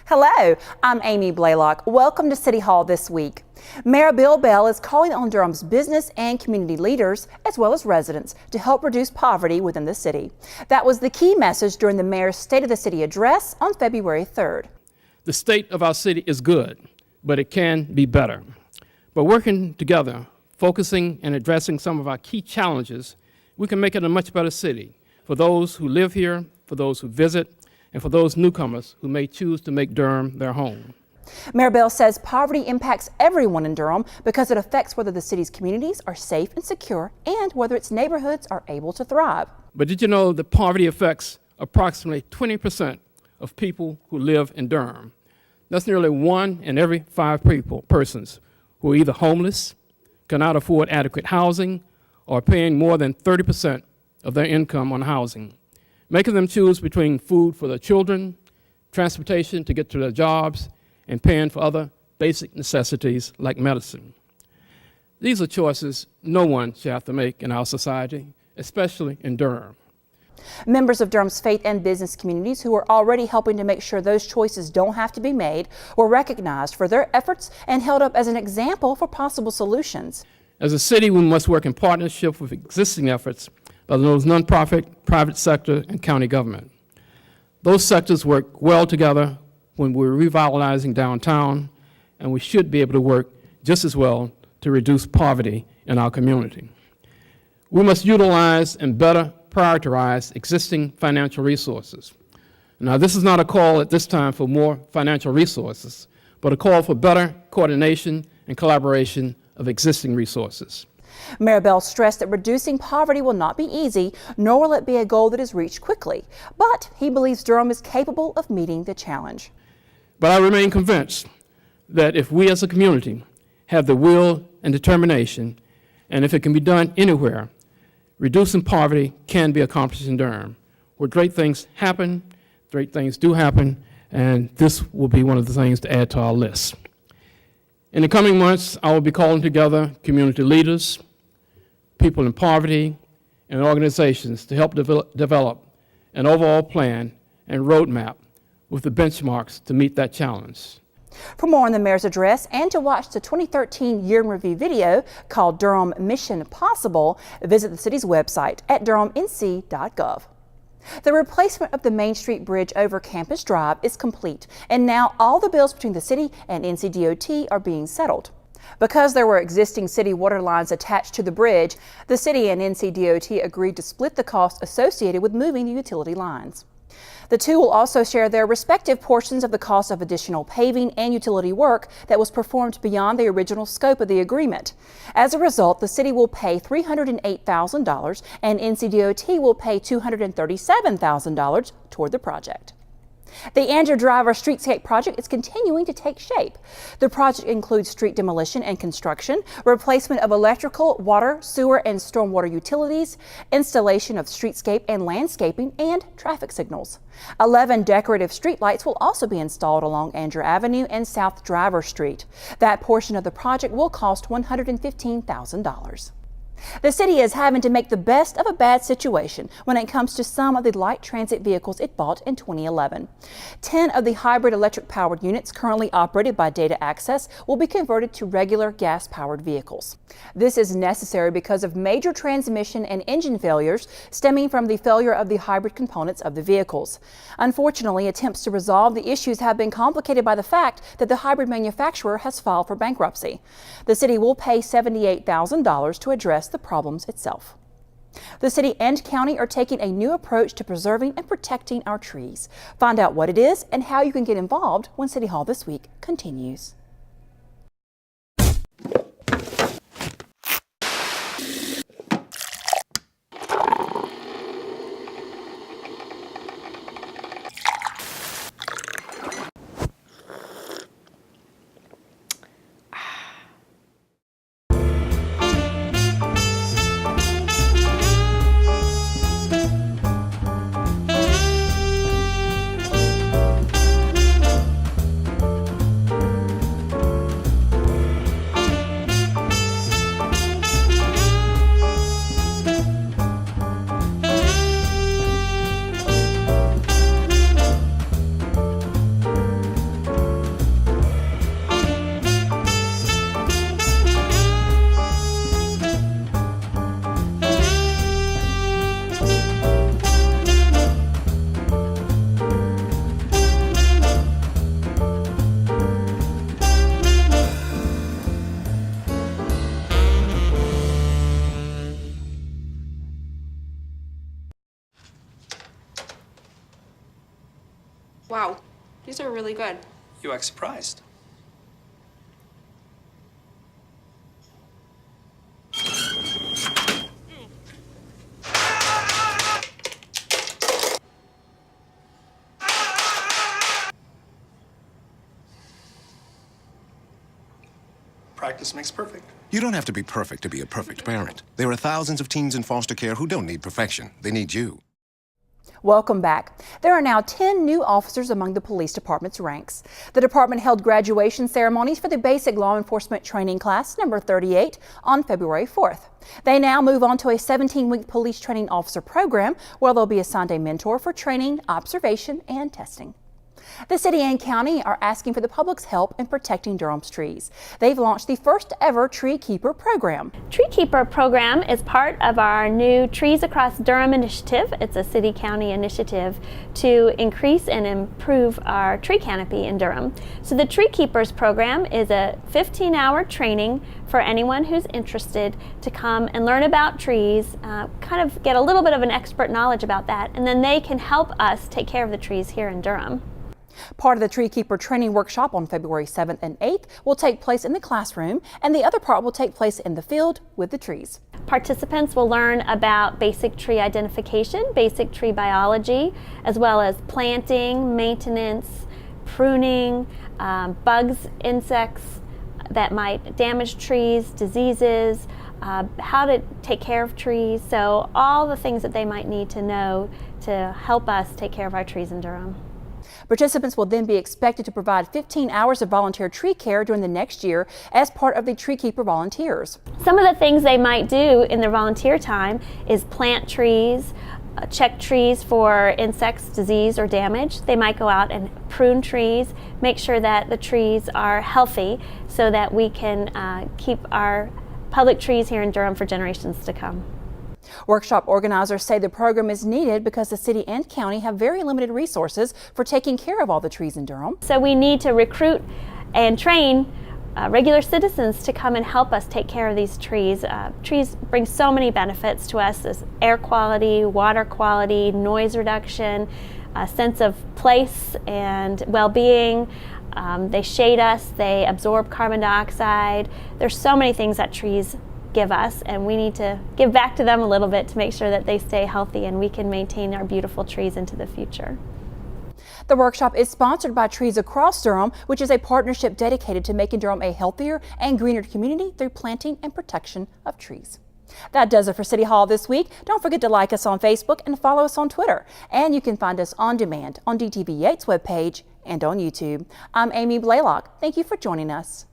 Hello, I'm Amy Blaylock. Welcome to City Hall this week. Mayor Bill Bell is calling on Durham's business and community leaders, as well as residents, to help reduce poverty within the city. That was the key message during the mayor's State of the City address on February 3rd. The state of our city is good, but it can be better. By working together, focusing and addressing some of our key challenges, we can make it a much better city for those who live here, for those who visit, and for those newcomers who may choose to make Durham their home. Mayor Bell says poverty impacts everyone in Durham because it affects whether the city's communities are safe and secure and whether its neighborhoods are able to thrive. But did you know that poverty affects approximately 20% of people who live in Durham? That's nearly 1 in every 5 persons who are either homeless, cannot afford adequate housing, or paying more than 30% of their income on housing, making them choose between food for their children, transportation to get to their jobs, and paying for other basic necessities like medicine. These are choices no one should have to make in our society, especially in Durham. Members of Durham's faith and business communities who are already helping to make sure those choices don't have to be made were recognized for their efforts and held up as an example for possible solutions. As a city, we must work in partnership with existing efforts by those nonprofit, private sector, and county government. Those sectors work well together when we're revitalizing downtown, and we should be able to work just as well to reduce poverty in our community. We must utilize and better prioritize existing financial resources. Now, this is not a call at this time for more financial resources, but a call for better coordination and collaboration of existing resources. Mayor Bell stressed that reducing poverty will not be easy, nor will it be a goal that is reached quickly. But he believes Durham is capable of meeting the challenge. But I remain convinced that if we as a community have the will and determination, and if it can be done anywhere, reducing poverty can be accomplished in Durham, where great things happen, great things do happen, and this will be one of the things to add to our list. In the coming months, I will be calling together community leaders, people in poverty, and organizations to help develop an overall plan and roadmap with the benchmarks to meet that challenge. For more on the mayor's address and to watch the 2013 Year in Review video called Durham Mission Possible, visit the city's website at durhamnc.gov. The replacement of the Main Street Bridge over Campus Drive is complete, and now all the bills between the city and NCDOT are being settled. Because there were existing city water lines attached to the bridge, the city and NCDOT agreed to split the cost associated with moving the utility lines. The two will also share their respective portions of the cost of additional paving and utility work that was performed beyond the original scope of the agreement. As a result, the city will pay $308,000 and NCDOT will pay $237,000 toward the project. The Angio Streetscape project is continuing to take shape. The project includes street demolition and construction, replacement of electrical, water, sewer, and stormwater utilities, installation of streetscape and landscaping, and traffic signals. 11 decorative streetlights will also be installed along Angio Avenue and South Driver Street. That portion of the project will cost $115,000. The city is having to make the best of a bad situation when it comes to some of the light transit vehicles it bought in 2011. 10 of the hybrid electric-powered units currently operated by Data Access will be converted to regular gas-powered vehicles. This is necessary because of major transmission and engine failures stemming from the failure of the hybrid components of the vehicles. Unfortunately, attempts to resolve the issues have been complicated by the fact that the hybrid manufacturer has filed for bankruptcy. The city will pay $78,000 to address the problems itself. The city and county are taking a new approach to preserving and protecting our trees. Find out what it is and how you can get involved when City Hall This Week continues. Wow, these are really good. You act surprised. Practice makes perfect. You don't have to be perfect to be a perfect parent. There are thousands of teens in foster care who don't need perfection. They need you. Welcome back. There are now 10 new officers among the police department's ranks. The department held graduation ceremonies for the basic law enforcement training class number 38 on February 4th. They now move on to a 17-week police training officer program where they'll be assigned a mentor for training, observation, and testing. The city and county are asking for the public's help in protecting Durham's trees. They've launched the first ever Tree Keeper program. Tree Keeper program is part of our new Trees Across Durham initiative. It's a city-county initiative to increase and improve our tree canopy in Durham. So the Tree Keepers program is a 15-hour training for anyone who's interested to come and learn about trees, kind of get a little bit of an expert knowledge about that, and then they can help us take care of the trees here in Durham. Part of the Tree Keeper training workshop on February 7th and 8th will take place in the classroom, and the other part will take place in the field with the trees. Participants will learn about basic tree identification, basic tree biology, as well as planting, maintenance, pruning, bugs, insects that might damage trees, diseases, how to take care of trees. So all the things that they might need to know to help us take care of our trees in Durham. Participants will then be expected to provide 15 hours of volunteer tree care during the next year as part of the Tree Keeper volunteers. Some of the things they might do in their volunteer time is plant trees, check trees for insects, disease, or damage. They might go out and prune trees, make sure that the trees are healthy so that we can keep our public trees here in Durham for generations to come. Workshop organizers say the program is needed because the city and county have very limited resources for taking care of all the trees in Durham. So we need to recruit and train regular citizens to come and help us take care of these trees. Trees bring so many benefits to us: as air quality, water quality, noise reduction, a sense of place and well-being. They shade us, they absorb carbon dioxide. There's so many things that trees give us, and we need to give back to them a little bit to make sure that they stay healthy and we can maintain our beautiful trees into the future. The workshop is sponsored by Trees Across Durham, which is a partnership dedicated to making Durham a healthier and greener community through planting and protection of trees. That does it for City Hall this week. Don't forget to like us on Facebook and follow us on Twitter. And you can find us on demand on DTV8's webpage and on YouTube. I'm Amy Blaylock. Thank you for joining us.